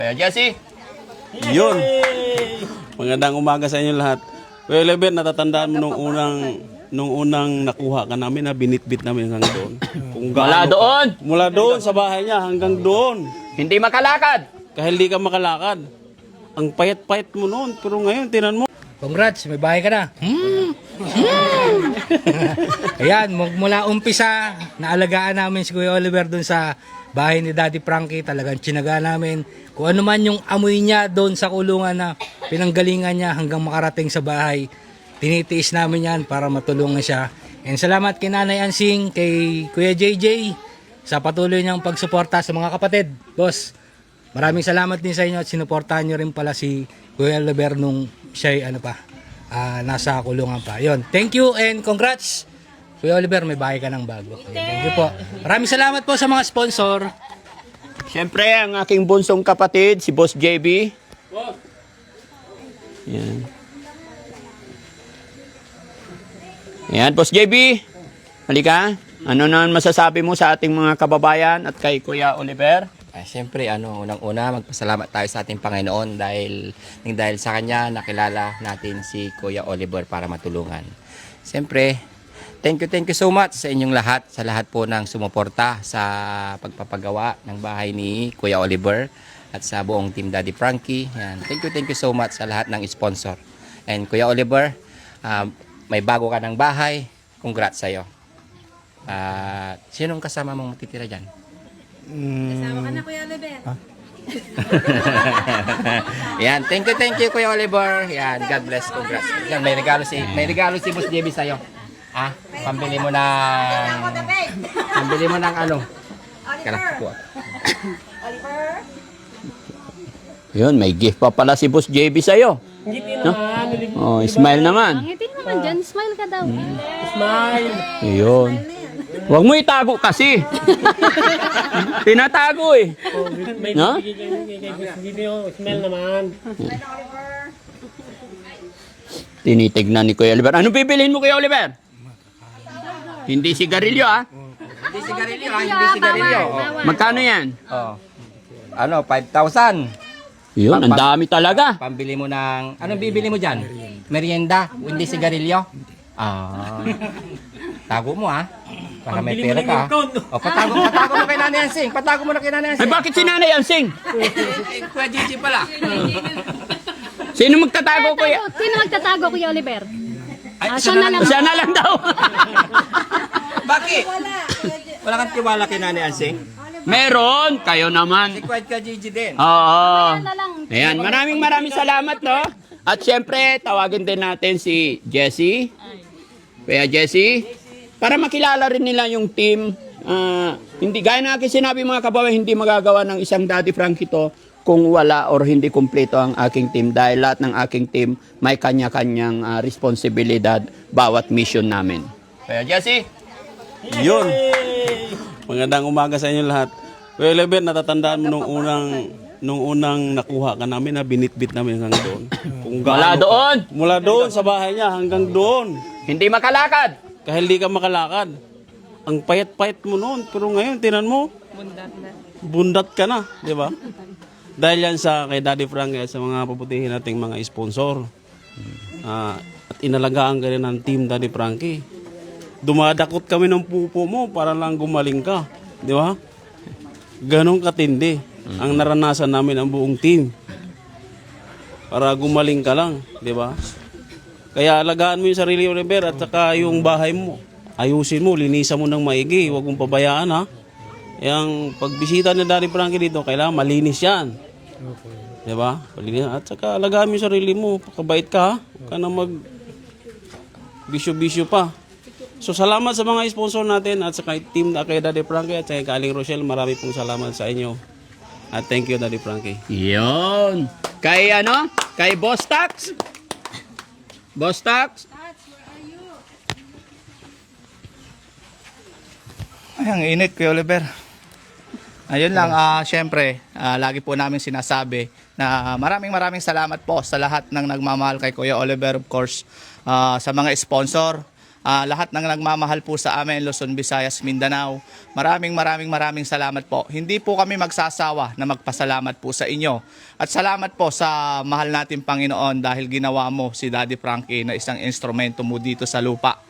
Kaya Jesse, Yun. Magandang umaga sa inyo lahat. Well, Oliver, natatandaan mo nung unang nakuha ka namin na binitbit namin hanggang doon. Kung mula gaano doon, mula doon sa bahay niya hanggang doon. hindi makalakad. Kahit hindi ka makalakad. Ang payat-payat mo noon. Pero ngayon, tinan mo. Congrats, may bahay ka na. Ayan, mula umpisa, naalagaan namin si Kuya Oliver dun sa bahay ni Daddy Frankie. Talagang tsinaga namin. Kung ano man yung amoy niya doon sa kulungan na pinanggalingan niya hanggang makarating sa bahay, tinitiis namin yan para matulungan siya. And salamat kay Nanay Ansing, kay Kuya JJ, sa patuloy niyang pagsuporta sa mga kapatid. Boss, maraming salamat din sa inyo at sinuportahan niyo rin pala si Kuya Oliver nung siya'y nasa kulungan pa. Yon. Thank you and congrats. Kuya Oliver, may bahay ka ng bago. Thank you po. Maraming salamat po sa mga sponsor. Siyempre, ang aking bunsong kapatid, si Boss JB. Yan. Yan, Boss JB. Halika. Ano naman masasabi mo sa ating mga kababayan at kay Kuya Oliver? Siyempre, unang-una, magpasalamat tayo sa ating Panginoon dahil sa Kanya nakilala natin si Kuya Oliver para matulungan. Siyempre, thank you so much sa inyong lahat, sa lahat po ng sumuporta sa pagpapagawa ng bahay ni Kuya Oliver at sa buong team Daddy Frankie. Yan. Thank you so much sa lahat ng sponsor. And Kuya Oliver, may bago ka ng bahay, congrats sa'yo. Sinong kasama mong matitira dyan? Kasama ka na, Kuya Oliver. Yan, thank you Kuya Oliver. Yan, God bless, congrats. Yan, may regalo si Boss JB sa'yo. Pambili mo ng ano? Oliver. Oliver. Yun, may gift pa pala si Boss JB sa'yo. No? Oh, smile naman. Ngitin naman dyan, smile ka daw. Yun. Huwag mo itago kasi. Tinatago eh. No? Smell naman. Tinitignan ni Kuya Oliver. Ano bibilhin mo, Kuya Oliver? Hindi sigarilyo, ah. Hindi sigarilyo. Magkano yan? 5,000. Yun, ang dami talaga. Pambili mo ng, anong bibili mo dyan? Merienda, hindi sigarilyo? Tago mo para may pera ka. Patago mo kay Nanay Ansing. Patago mo na kay Nanay Ay, Ansing. bakit si Nanay Ansing? Kuya Gigi pala. Sino magtatago, Kuya? Sino magtatago, Kuya Oliver? Siya na lang. Siya na lang daw. Bakit? Wala kang tiwala kay Nanay Ansing? Meron. Kayo naman. Si Kuya Gigi din. Oo. Na lang. Ayan, maraming salamat, no? At syempre, tawagin din natin si Jessie. Kuya Jessie, para makilala rin nila yung team. Hindi, gaya na aking sinabi mga kababayan, hindi magagawa ng isang Daddy Frankie to kung wala or hindi kumpleto ang aking team dahil lahat ng aking team may kanya-kanyang responsibilidad bawat mission namin. Kuya Jessie, Yun. Magandang umaga sa inyo lahat. Well, Oliver, natatandaan mo nung unang nakuha ka namin na binitbit namin hanggang doon. Kung mula gaano doon, mula doon sa bahay niya hanggang doon. hindi makalakad. Kahit hindi ka makalakad. Ang payat-payat mo noon. Pero ngayon, tinan mo. Bundat ka na. Di ba? Dahil yan sa kay Daddy Frank at sa mga paputihin nating mga sponsor. At inalagaan ka rin ng team Daddy Frankie. Dumadakot kami ng pupo mo para lang gumaling ka. Di ba? Ganong katindi ang naranasan namin ang buong team. Para gumaling ka lang. Di ba? Kaya alagaan mo yung sarili, Oliver, at saka yung bahay mo. Ayusin mo, linisan mo ng maigi. Huwag mong pabayaan, ha? Yung pagbisita ni Daddy Frankie dito, kailangan malinis yan. Diba? Malinis. At saka alagaan mo yung sarili mo. Pakabait ka, ha? Huwag ka na mag bisyo-bisyo pa. So, salamat sa mga sponsor natin at saka team na kay Daddy Frankie at saka kay Aling Rochelle. Marami pong salamat sa inyo. At thank you, Daddy Frankie. Yun. Kay Kay Boss Tax. Boss Tax. Ay, ang init, Kuya Oliver. Ayun lang, syempre, lagi po namin sinasabi na maraming salamat po sa lahat ng nagmamahal kay Kuya Oliver, of course, sa mga sponsor, lahat ng nagmamahal po sa amin, Luzon, Visayas, Mindanao. Maraming salamat po. Hindi po kami magsasawa na magpasalamat po sa inyo. At salamat po sa mahal nating Panginoon dahil ginawa mo si Daddy Frankie na isang instrumento mo dito sa lupa.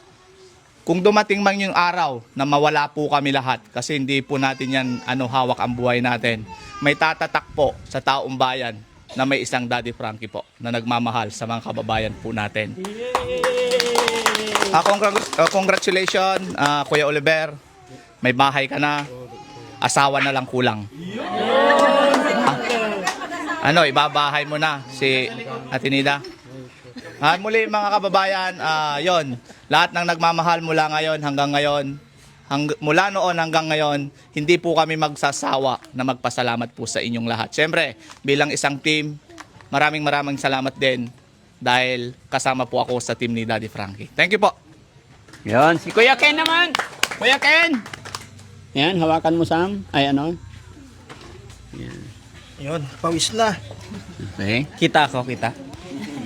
Kung dumating man yung araw na mawala po kami lahat, kasi hindi po natin yan hawak ang buhay natin, may tatatak po sa taong bayan na may isang Daddy Frankie po na nagmamahal sa mga kababayan po natin. Congratulations, Kuya Oliver. May bahay ka na. Asawa na lang kulang. Ibabahay mo na si Atinida. Muli mga kababayan, yon. Lahat ng nagmamahal mula ngayon hanggang ngayon, mula noon hanggang ngayon, hindi po kami magsasawa na magpasalamat po sa inyong lahat. Siyempre, bilang isang team, maraming salamat din dahil kasama po ako sa team ni Daddy Frankie. Thank you po. Yan, si Kuya Ken naman. Kuya Ken. Yan, hawakan mo, Sam. Ay, ano? Yun, pawis na. Okay. Kita.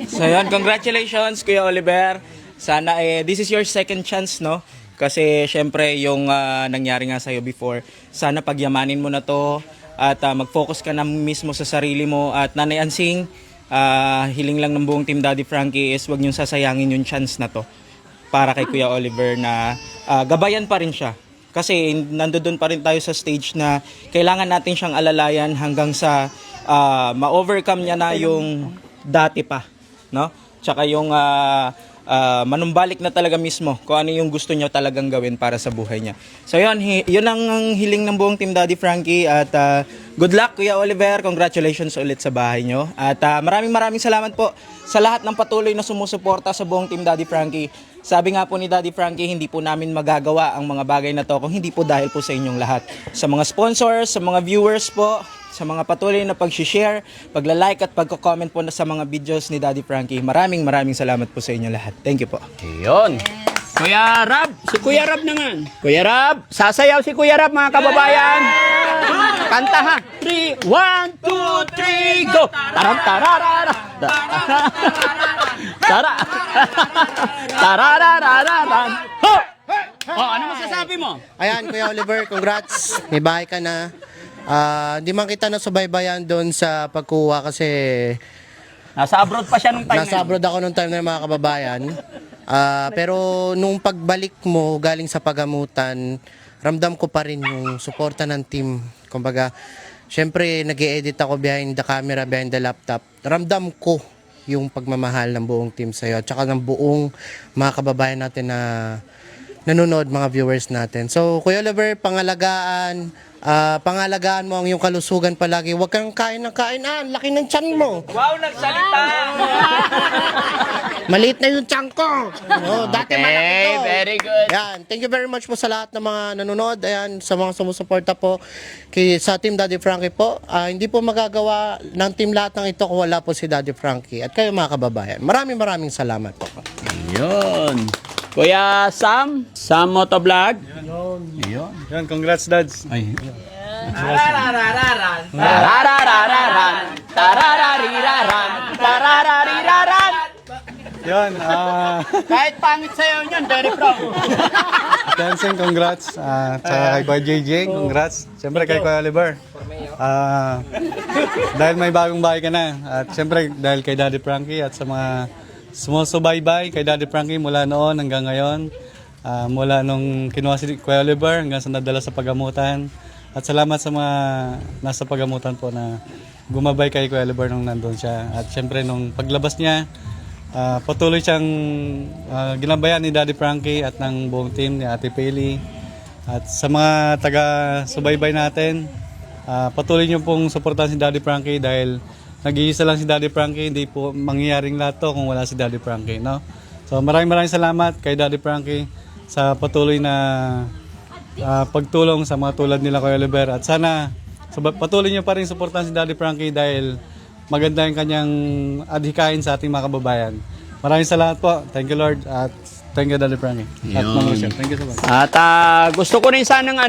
So yun, congratulations Kuya Oliver. Sana this is your second chance, no? Kasi syempre yung nangyari nga sa'yo before, sana pagyamanin mo na to at mag-focus ka na mismo sa sarili mo. At Nanay Ansing, hiling lang ng buong Team Daddy Frankie is wag niyong sasayangin yung chance na to para kay Kuya Oliver na gabayan pa rin siya. Kasi nandoon pa rin tayo sa stage na kailangan natin siyang alalayan hanggang sa ma-overcome niya na yung dati pa, no? Tsaka yung manumbalik na talaga mismo kung ano yung gusto niya talagang gawin para sa buhay niya. So yun ang hiling ng buong Team Daddy Frankie at good luck Kuya Oliver, congratulations ulit sa bahay nyo. At maraming salamat po sa lahat ng patuloy na sumusuporta sa buong Team Daddy Frankie. Sabi nga po ni Daddy Frankie, hindi po namin magagawa ang mga bagay na to kung hindi po dahil po sa inyong lahat. Sa mga sponsors, sa mga viewers po, sa mga patuloy na pag-share, pagla-like at pagko-comment po na sa mga videos ni Daddy Frankie. Maraming salamat po sa inyo lahat. Thank you po. Yun. Kuya Rab, si Kuya Rab naman. Kuya Rab, sasayaw si Kuya Rab mga kababayan. Kanta ha. 3, 1, 2, 3, go. Taram tararara. Tara. Tarararararan. Ho! Oh, ano masasabi mo? Ayan, Kuya Oliver, congrats. May bahay ka na. Hindi man kita nasubaybayan doon sa pagkuha kasi Nasa abroad pa siya nung time nasa abroad ako nung time na mga kababayan. Pero nung pagbalik mo galing sa pagamutan, ramdam ko pa rin yung suporta ng team. Kumbaga, syempre nag-i-edit ako behind the camera, behind the laptop. Ramdam ko yung pagmamahal ng buong team sa'yo. At saka ng buong mga kababayan natin na nanonood, mga viewers natin. So, Kuya Oliver, pangalagaan mo ang iyong kalusugan palagi. Huwag kang kain ng kain. Laki ng tiyan mo. Wow, nagsalita! Maliit na yung tiyan ko. Dati malaki to. Very good. Yan. Thank you very much po sa lahat ng mga nanonood. Ayan, sa mga sumusuporta po sa Team Daddy Frankie po. Hindi po magagawa ng team lahat ng ito kung wala po si Daddy Frankie. At kayo mga kababayan. Maraming salamat po. Yun. Kuya Sam Motovlog. Yun. Yan, congrats dads. Ay. Tararararan. Tarararararan. Tararariraran. Tararariraran. Yan, Kahit pangit sa'yo yun, very proud. dancing, congrats. Tsaka kay Boy JJ, congrats. Siyempre kay Kuya Oliver. Dahil may bagong bahay ka na. At siyempre dahil kay Daddy Frankie at sa mga sumusubaybay kay Daddy Frankie mula noon hanggang ngayon. Mula nung kinuha si Kuya Oliver hanggang sa nadala sa pagamutan. At salamat sa mga nasa pagamutan po na gumabay kay Kuya Oliver nung nandun siya. At siyempre nung paglabas niya, patuloy siyang ginabayan ni Daddy Frankie at ng buong team ni Ate Peli. At sa mga taga-subaybay natin, patuloy niyo pong suportahan si Daddy Frankie dahil nag-iisa lang si Daddy Frankie, hindi po mangyayaring lahat to kung wala si Daddy Frankie, no? So maraming salamat kay Daddy Frankie sa patuloy na pagtulong sa mga tulad nila Kuya Oliver. At sana patuloy niyo pa rin suportahan si Daddy Frankie dahil maganda yung kanyang adhikain sa ating mga kababayan. Maraming salamat po. Thank you Lord at thank you Daddy Frankie. At Ma'am Rochelle. Thank you so much. At gusto ko rin sanang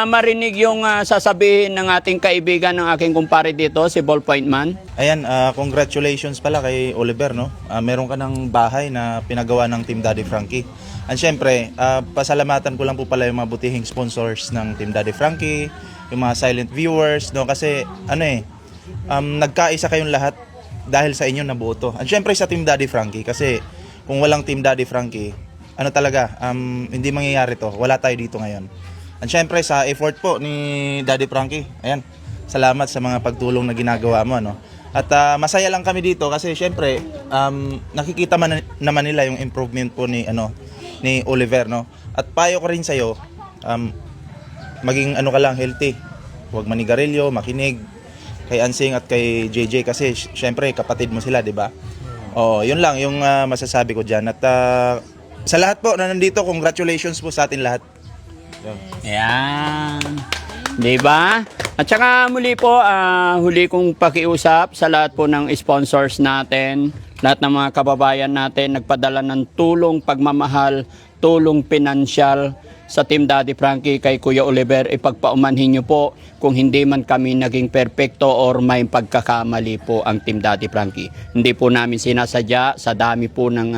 marinig yung sasabihin ng ating kaibigan ng aking kumpare dito, si Ballpoint Man. Ayan, congratulations pala kay Oliver, no? Meron ka ng bahay na pinagawa ng Team Daddy Frankie. And syempre, pasalamatan ko lang po pala yung mga butihing sponsors ng Team Daddy Frankie, yung mga silent viewers, no? Kasi nagkaisa kayong lahat dahil sa inyo nabuo to. And syempre sa Team Daddy Frankie, kasi kung walang Team Daddy Frankie, hindi mangyayari to. Wala tayo dito ngayon. And syempre sa effort po ni Daddy Frankie, ayan, salamat sa mga pagtulong na ginagawa mo, no? At masaya lang kami dito kasi syempre nakikita naman nila yung improvement po ni Oliver, no? At payo ko rin sa iyo, maging ka lang, healthy. Huwag manigarilyo, makinig kay Ansing at kay JJ kasi syempre kapatid mo sila, 'di ba? Oh, yun lang yung masasabi ko diyan. At sa lahat po na nandito, congratulations po sa atin lahat. Ayan. Diba? At saka muli po, huli kong pakiusap sa lahat po ng sponsors natin, lahat ng mga kababayan natin, nagpadala ng tulong pagmamahal, tulong pinansyal sa Team Daddy Frankie kay Kuya Oliver. Ipagpaumanhin nyo po kung hindi man kami naging perpekto or may pagkakamali po ang Team Daddy Frankie. Hindi po namin sinasadya sa dami po ng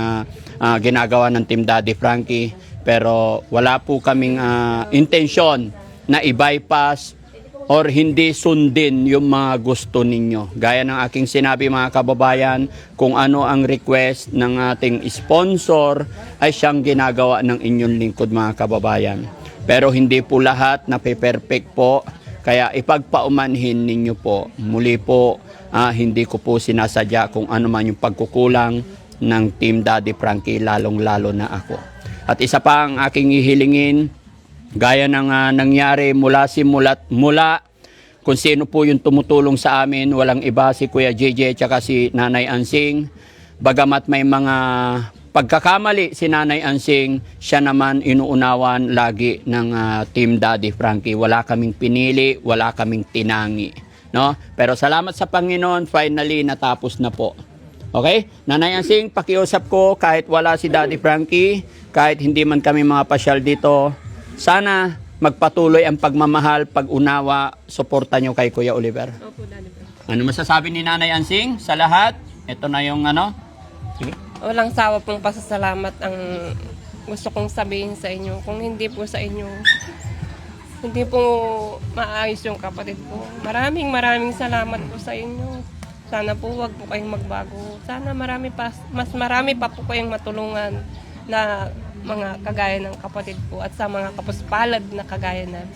ginagawa ng Team Daddy Frankie, pero wala po kaming intensyon na i-bypass or hindi sundin yung mga gusto ninyo. Gaya ng aking sinabi mga kababayan, kung ano ang request ng ating sponsor ay siyang ginagawa ng inyong lingkod mga kababayan. Pero hindi po lahat na perfect po, kaya ipagpaumanhin ninyo po. Muli po, hindi ko po sinasadya kung ano man yung pagkukulang ng Team Daddy Frankie, lalong-lalo na ako. At isa pa ang aking hihilingin, gaya ng nangyari mula kung sino po yung tumutulong sa amin, walang iba si Kuya JJ at si Nanay Ansing. Bagamat may mga pagkakamali si Nanay Ansing, siya naman inuunawan lagi ng Team Daddy Frankie. Wala kaming pinili, wala kaming tinangi, no? Pero salamat sa Panginoon, finally natapos na po. Okay? Nanay Ansing, pakiusap ko kahit wala si Daddy Frankie, kahit hindi man kami mga pasyal dito, sana magpatuloy ang pagmamahal, pag-unawa, suporta nyo kay Kuya Oliver. Opo, Daddy. Ano masasabi ni Nanay Ansing sa lahat? Ito na yung Sige. Walang sawa pong pasasalamat ang gusto kong sabihin sa inyo. Kung hindi po sa inyo, hindi po maayos yung kapatid ko. Maraming salamat po sa inyo. Sana po wag po kayong magbago. Sana mas marami pa po kayong matulungan na mga kagaya ng kapatid ko at sa mga kapuspalad na kagaya namin.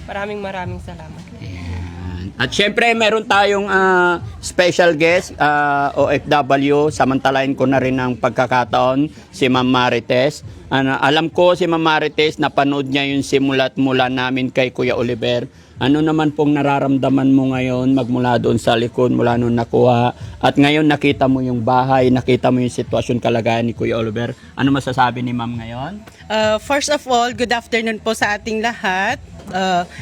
Maraming salamat. At syempre meron tayong special guest, OFW. Samantalain ko na rin ang pagkakataon, si Ma'am Marites. Alam ko si Ma'am Marites, napanood niya yung simulat mula namin kay Kuya Oliver. Ano naman pong nararamdaman mo ngayon magmula doon sa likod, mula noon nakuha, at ngayon nakita mo yung bahay, nakita mo yung sitwasyon, kalagayan ni Kuya Oliver. Ano masasabi ni Ma'am ngayon? First of all, good afternoon po sa ating lahat.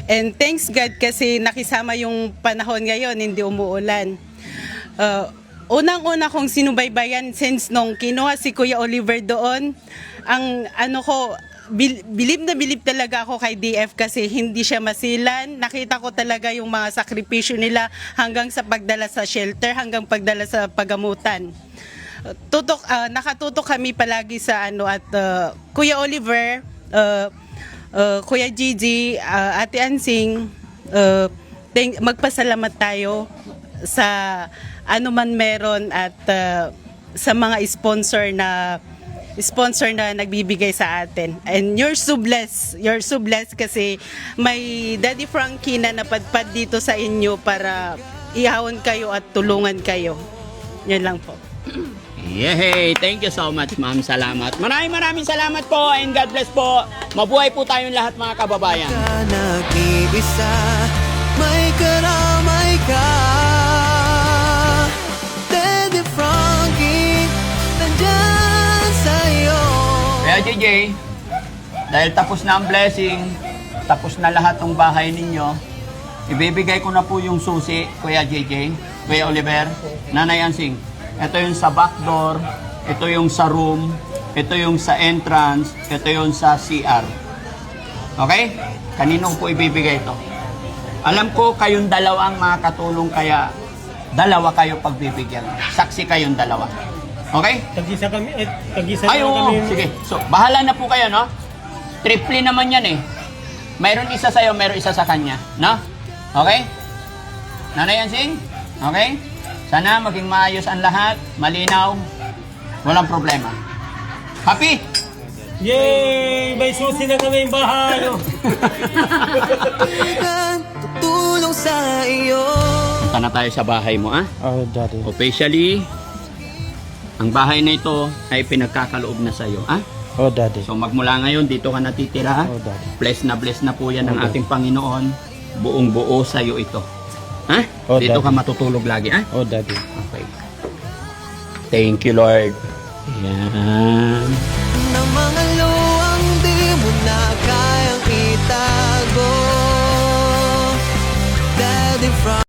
And thanks God kasi nakisama yung panahon ngayon, hindi umuulan. Unang-una kong sinubaybayan since nung kinuha si Kuya Oliver doon, ang bilib na bilib talaga ako kay DF kasi hindi siya masilan. Nakita ko talaga yung mga sakripisyo nila hanggang sa pagdala sa shelter, hanggang pagdala sa pagamutan. Nakatutok kami palagi sa Kuya Oliver, Kuya Gigi, Ate Ansing, magpasalamat tayo sa ano man meron at sa mga sponsor na nagbibigay sa atin. And you're so blessed kasi may Daddy Frankie na napadpad dito sa inyo para ihawon kayo at tulungan kayo. Yan lang po. Yay! Thank you so much, Ma'am. Salamat. Maraming salamat po and God bless po. Mabuhay po tayong lahat mga kababayan. Nag-iisa, may karamay ka. Daddy Frankie, nandyan sa'yo. Kaya JJ, dahil tapos na ang blessing, tapos na lahat ng bahay ninyo, ibibigay ko na po yung susi, Kuya JJ, Kuya Oliver, Nanay Ansing. Ito yung sa back door, ito yung sa room, ito yung sa entrance, ito yung sa CR. Okay? Kanino po ibibigay ito? Alam ko kayong dalawang makakatulong, kaya dalawa kayo pagbibigyan. Saksi kayong dalawa. Okay? Tag-isa kami, tag-isa Ay, na oo. kami. Sige. So, bahala na po kayo, no? Triple naman yan eh. Mayroon isa sa'yo, mayroon isa sa kanya. No? Okay? Nanay Yansing? Okay? Sana maging maayos ang lahat, malinaw, walang problema. Happy? Yay! May susi na kami yung bahay. Oh. Tutulong sa iyo. Punta na tayo sa bahay mo, ah? Oh, Daddy. Officially, ang bahay na ito ay pinagkakaloob na sa'yo, ah? Oh, Daddy. So magmula ngayon, dito ka natitira. Oh, Daddy. Bless na po yan ng ating Panginoon. Buong buo sa'yo ito. Ha? Oh, Dito Daddy. ka matutulog lagi, ha? Oh, Daddy. Okay. Thank you, Lord. Yan. Ng mga luwang di mo na kayang itago. Daddy Frankie.